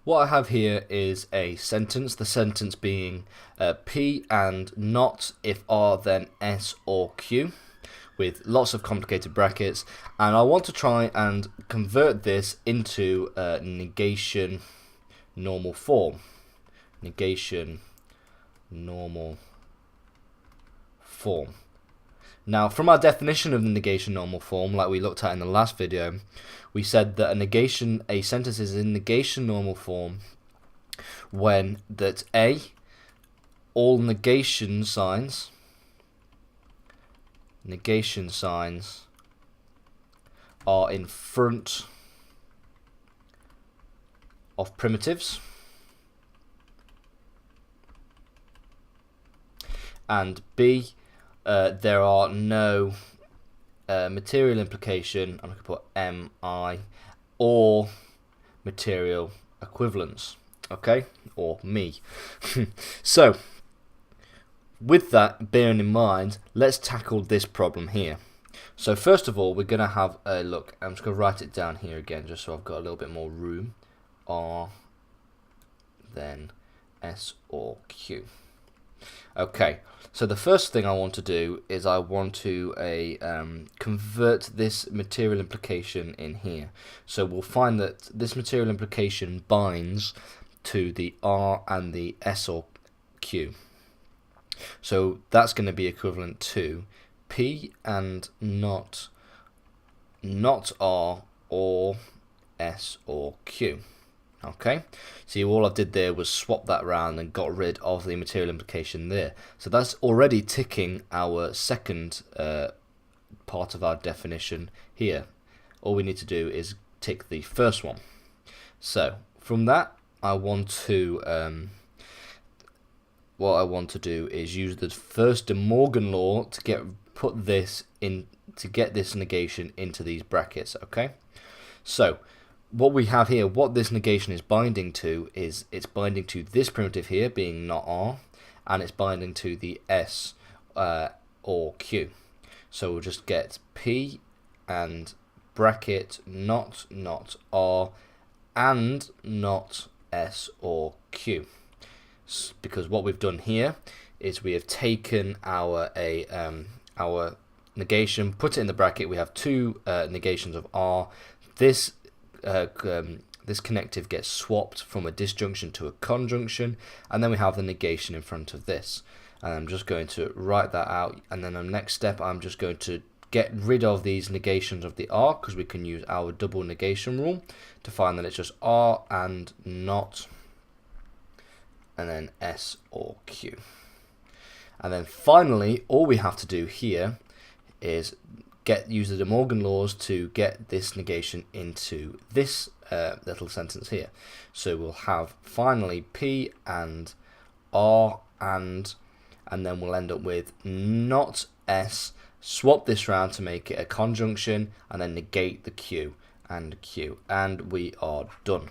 what I have here is a sentence, the sentence being P and not if R then S or Q, with lots of complicated brackets, and I want to try and convert this into negation normal form. Negation normal form. Now, from our definition of the negation normal form, like we looked at in the last video, we said that a sentence is in negation normal form when that A, all negation signs are in front of primitives, and B, there are no material implication, I'm going to put MI, or material equivalence, okay, or me. So, with that bearing in mind, let's tackle this problem here. So first of all, we're going to have a look. I'm just going to write it down here again, just so I've got a little bit more room. R, then S or Q. Okay, so the first thing I want to do is I want to convert this material implication in here. So we'll find that this material implication binds to the R and the S or Q. So that's going to be equivalent to P and not R or S or Q. Okay, see, all I did there was swap that around and got rid of the material implication there. So that's already ticking our second part of our definition here. All we need to do is tick the first one. So from that, I want to what I want to do is use the first De Morgan law to get this negation into these brackets. Okay, so what we have here, what this negation is binding to, is it's binding to this primitive here being not R, and it's binding to the S or Q. So we'll just get P and bracket not R and not S or Q, because what we've done here is we have taken our negation, put it in the bracket. We have two negations of R. This connective gets swapped from a disjunction to a conjunction, and then we have the negation in front of this. And I'm just going to write that out, and then the next step I'm just going to get rid of these negations of the R, because we can use our double negation rule to find that it's just R and not, and then S or Q. And then finally, all we have to do here is use the De Morgan laws to get this negation into this little sentence here. So we'll have finally P and R and then we'll end up with not S, swap this round to make it a conjunction, and then negate the Q and Q, and we are done.